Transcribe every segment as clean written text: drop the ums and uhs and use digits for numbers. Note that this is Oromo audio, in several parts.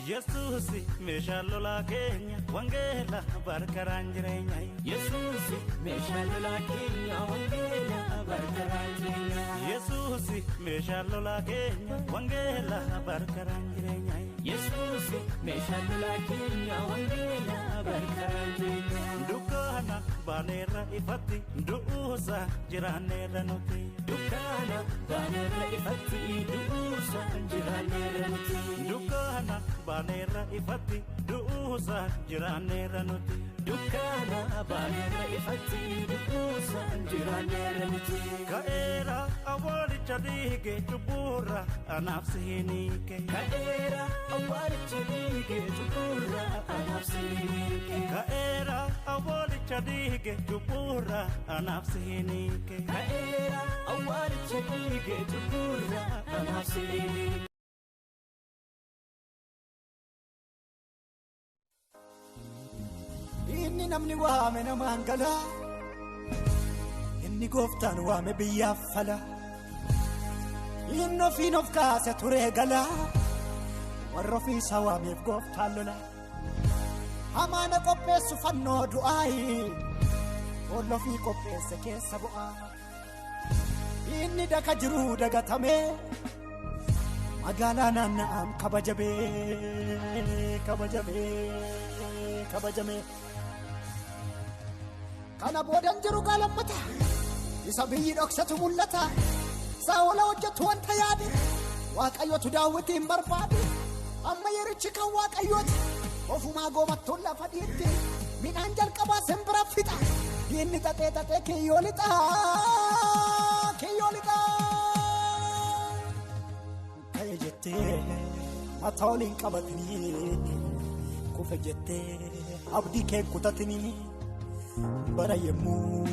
Jesus meeshaalee lolaa keenya wangeela barkaraan jireenya. Jesus meeshaalee lolaa keenya wangeela barkaraan jireenya. Jesus meeshaalee lolaa keenya wangeela barkaraan jireenya. Jesus meeshaalee lolaa keenya wangeela barkaraan jireenya. Dukkaana baaneerra ifatti du'uusa jiraanneerra nuti. Dukkaana baaneerra ifatti du'uusa jiraanneerra nuti. Dukkaana baaneerra ifatti du'uusa jiraanneerra nuti. Dukkaana baaneerra ifatti du'uusa jiraanneerra nuti. Ka'eera awwaalicha dhiige cubburra anaaf siiniike. Ka'eera awwaalicha dhiige cubburra anaaf siiniike. Ka'eera awwaalicha dhiige cubburra anaaf siiniike. Ka'eera awwaalicha dhiige cubburra anaaf siiniike. Inni namni waame namaan gala, inni gooftaan waame biyyaaf fala. Inni ofiin of kaase turee gala, warra ofiisa waameef gooftaan lola. Hamaana qopheessu fannoo du'aayi, boolla ofii qopheesse keessa bu'aa. Inni daka jiruu dagatame, magaalaa naanna'aan kabajame. Kana boodan jiru galammata, isa biyyi dhoksatu mul'ata. Saa'ola hojjetu wanta yaade, Waaqayyotu Daawitiin barbaade. Amma yerichi kan Waaqayyooti, ofumaa goomattuun lafa dhiitti. Midhaan jalqabaa simbira fixa, inni xaxee kiyyoo lixa. Ka'e jettee mataa waliin qabatanii, kufe jettee abdii kee kutatanii. Bara yemmuu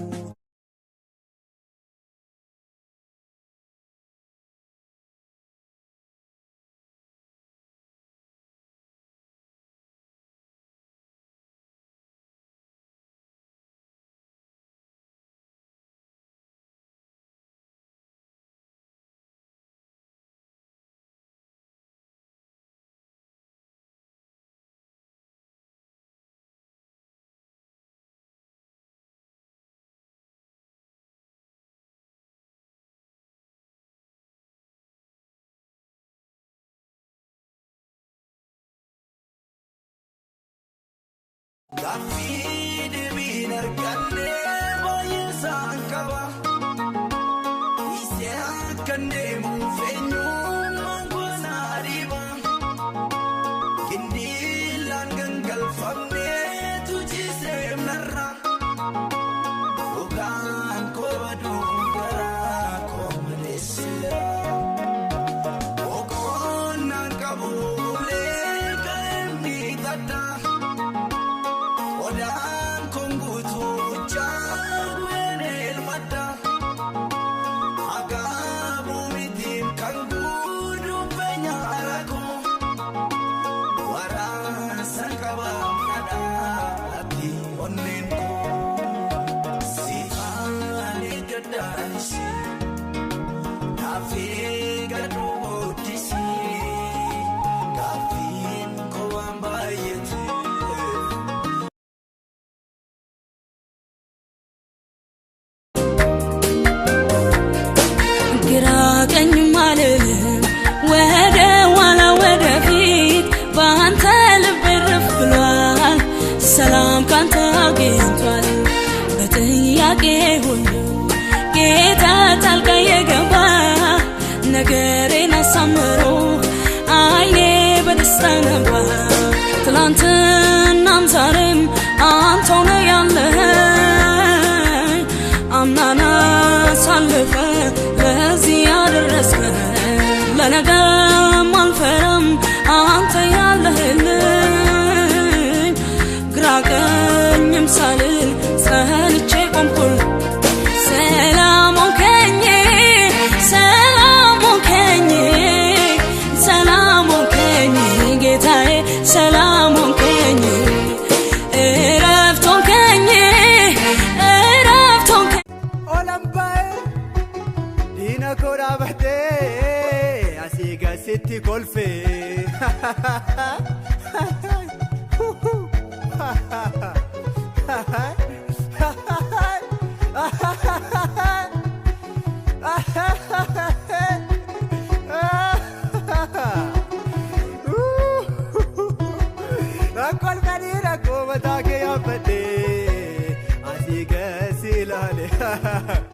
Gaaffii deebiin arganne baay'isaan qaba. Isee akkan deemuuf eenyummaan goona dhiiba. Kindiilaan gangalfamnee tujjisee narra. Gogaan koo baduun garaa koo maleesseera. Boqonnaan qabuulee ka'een ni gadda. Odaan konguutu jaabuun elmadda. Agaabu mitiin kan guutuu beenyaa koo. Waraansan qabaan kadhaatti onneen koo. Sifaanii gaddaanisi naafii gaduu guddisi. Gaaffiin koo waan baay'ate. ሰላም ካንተ አግኝቷል በጥያቄ ሁሉ ጌታ ጣልቃ የገባ ነገሬን አሳምሮ አይኔ በደስታ ነባ ትላንትናም ዛሬም አንተው ነህ ያለኸኝ አምናና ሳልፈ ለዚህ ያደረስከኝ ለነገም አልፈራም አንተ ያለህልኝ ግራቀኝም ሳልል ጸንቼ ቆምኩል ሰላም ሆንከኝ ጌታዬ ሰላም ሆንከኝ እረፍት ሆንከኝ Olambae Dina kora bahte Asiga sitti golfe Akol fedhi rakkoo mataa kee yaabbadhe